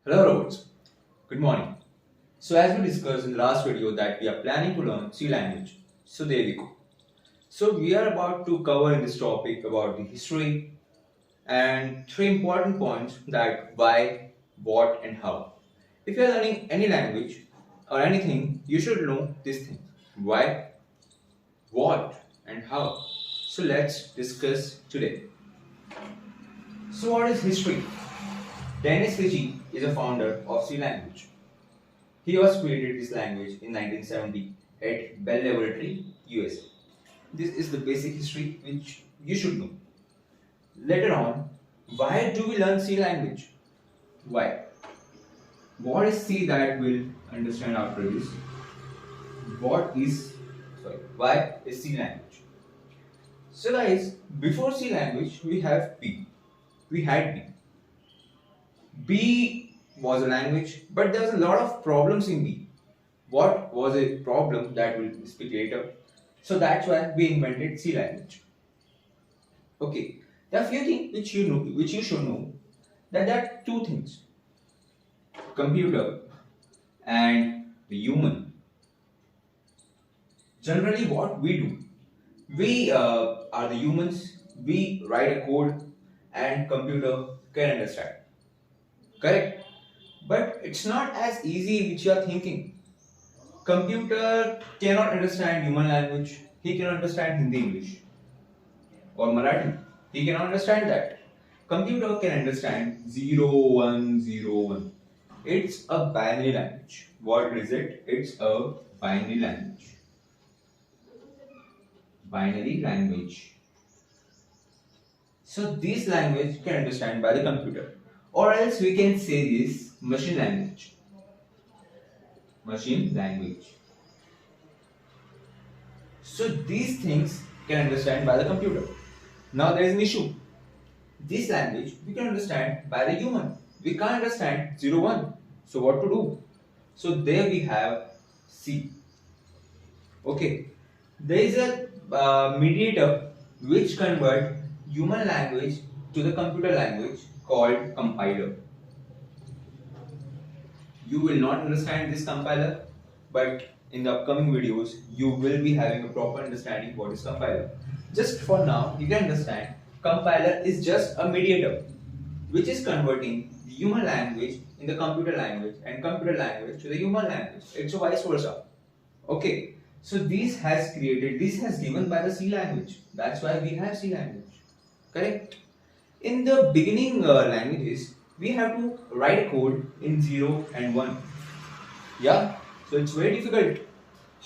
Hello robots, good morning. So as we discussed in the last video that we are planning to learn C language. So there we go. So we are about to cover in this topic about the history and three important points that why, what and how. If you are learning any language or anything, you should know these things. Why, what and how. So let's discuss today. So what is history? Dennis Ritchie is a founder of C language. He was created this language in 1970 at Bell Laboratory, USA. This is the basic history which you should know. Later on, why do we learn C language? Why? What is C that we'll understand after this? Why is C language? So guys, before C language we have B. We had B. B was a language, but there was a lot of problems in B. What was a problem that we'll speak later? So that's why we invented C language. Okay, there are few things which you know, which you should know. That there are two things: computer and the human. Generally, what we do, we are the humans. We write a code, and computer can understand. Correct? But it's not as easy which you are thinking. Computer cannot understand human language. He cannot understand Hindi English or Marathi. He cannot understand that. Computer can understand 0101. It's a binary language. What is it? It's a binary language. Binary language. So this language can understand by the computer. Or else we can say this machine language. Machine language. So these things can understand by the computer. Now there is an issue. This language we can understand by the human. We can't understand 01. So what to do? So there we have C. Okay. There is a mediator which convert human language to the computer language called compiler. You will not understand this compiler, but in the upcoming videos you will be having a proper understanding what is compiler. Just for now, you can understand compiler is just a mediator which is converting the human language in the computer language and computer language to the human language. It's a vice versa. Okay, so this has given by the C language. That's why we have C language. Correct? In the beginning languages, we have to write a code in 0 and 1. Yeah, so it's very difficult.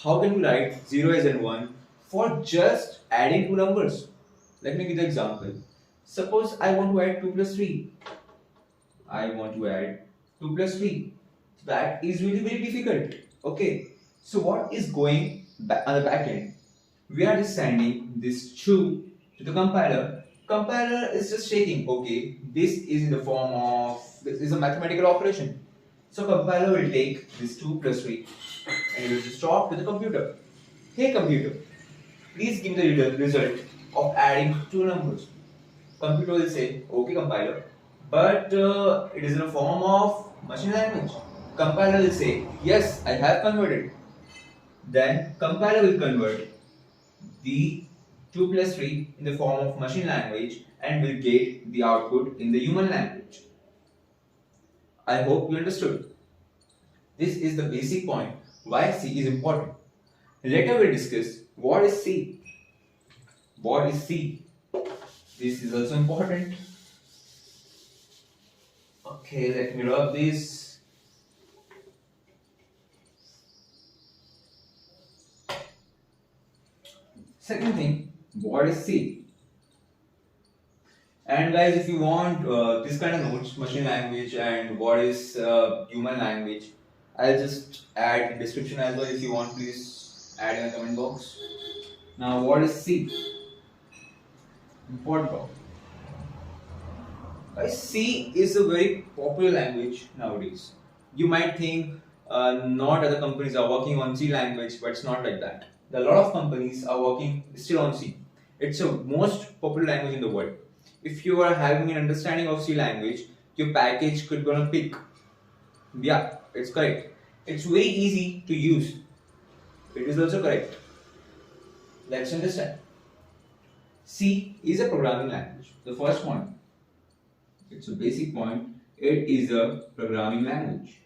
How can we write 0 as and 1 for just adding two numbers? Let me give the example. Suppose I want to add 2 plus 3. I want to add 2 plus 3. That is really very difficult. Okay, so what is going on the back end? We are just sending this 2 to the compiler. Compiler is just checking, okay, this is in the form of, this is a mathematical operation. So compiler will take this 2 plus 3 and it will just talk to the computer. Hey computer, please give me the result of adding two numbers. Computer will say, okay compiler, but it is in a form of machine language. Compiler will say, yes, I have converted. Then compiler will convert the 2 plus 3 in the form of machine language and will get the output in the human language. I hope you understood. This is the basic point why C is important. Later we'll discuss what is C. What is C? This is also important. Okay, let me rub this. Second thing, what is C? And guys, if you want this kind of notes, machine language and what is human language, I'll just add in description as well. If you want, please add in the comment box. Now, what is C? Important topic. Guys, C is a very popular language nowadays. You might think not other companies are working on C language, but it's not like that. A lot of companies are working still on C. It's the most popular language in the world. If you are having an understanding of C language, your package could be on a peak. Yeah, it's correct. It's very easy to use. It is also correct. Let's understand. C is a programming language. The first point. It's a basic point. It is a programming language.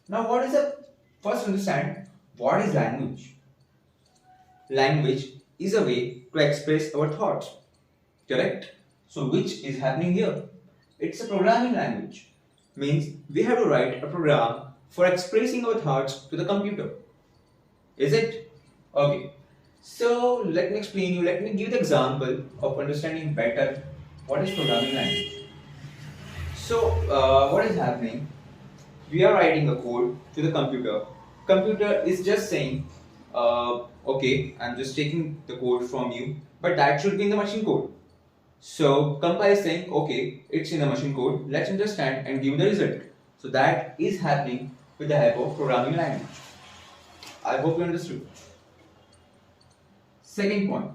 Now, what is a first understand what is language? Language is a way to express our thoughts. Correct? So, which is happening here? It's a programming language. Means we have to write a program for expressing our thoughts to the computer. Is it? Okay. So let me explain you. Let me give the example of understanding better what is programming language. So what is happening? We are writing a code to the computer. Computer is just saying, okay, I'm just taking the code from you, but that should be in the machine code. So compile is saying, okay, it's in the machine code. Let's understand and give the result. So that is happening with the help of programming language. I hope you understood. Second point.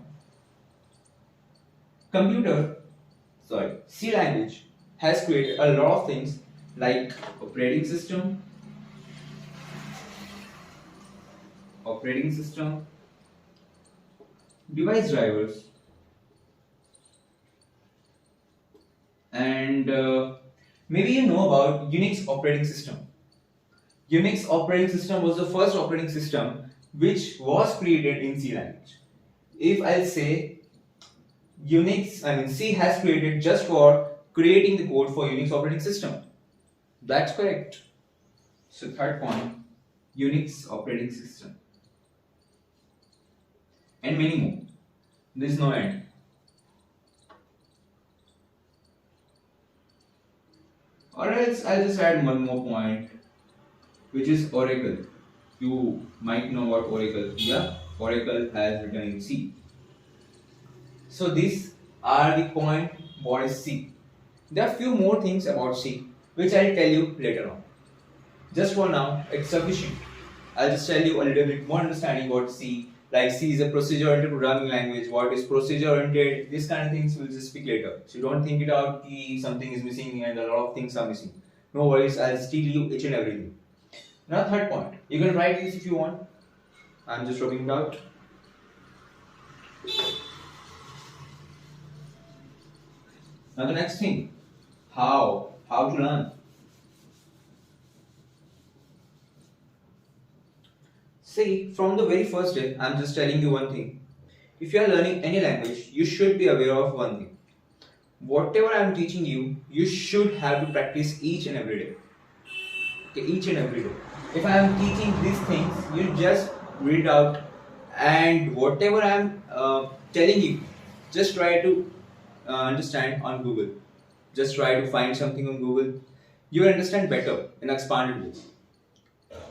C language has created a lot of things like operating system, device drivers, and maybe you know about Unix operating system. Unix operating system was the first operating system which was created in C language. If I'll say C has created just for creating the code for Unix operating system. That's correct. So third point, Unix operating system. And many more. There is no end. Or else I'll just add one more point, which is Oracle. You might know about Oracle. Yeah, Oracle has written in C. So these are the point what is C. There are few more things about C which I'll tell you later on. Just for now, it's sufficient. I'll just tell you a little bit more understanding about C. Like C is a procedure-oriented programming language. What is procedure-oriented? These kind of things we'll just speak later. So don't think it out. Something is missing and a lot of things are missing. No worries. I'll tell you each and everything. Now third point. You can write this if you want. I'm just rubbing it out. Now the next thing. How to learn. See, from the very first day, I'm just telling you one thing. If you are learning any language, you should be aware of one thing. Whatever I'm teaching you, you should have to practice each and every day. Okay, each and every day. If I am teaching these things, you just read out, and whatever I'm telling you, just try to understand on Google. Just try to find something on Google. You will understand better in expanded way.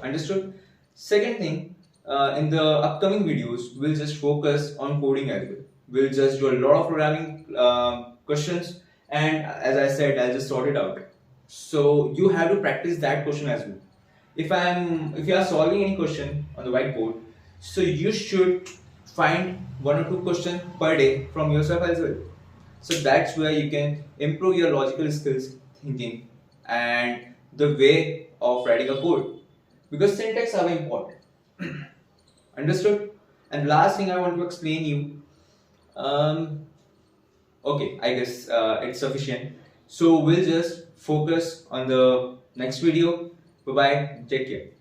Understood? Second thing, in the upcoming videos, we'll just focus on coding as well. We'll just do a lot of programming questions, and as I said, I'll just sort it out. So you have to practice that question as well. If you are solving any question on the whiteboard, so you should find one or two questions per day from yourself as well. So that's where you can improve your logical skills, thinking, and the way of writing a code. Because syntax are very important. Understood? And last thing I want to explain you. Okay, I guess it's sufficient. So we'll just focus on the next video. Bye bye. Take care.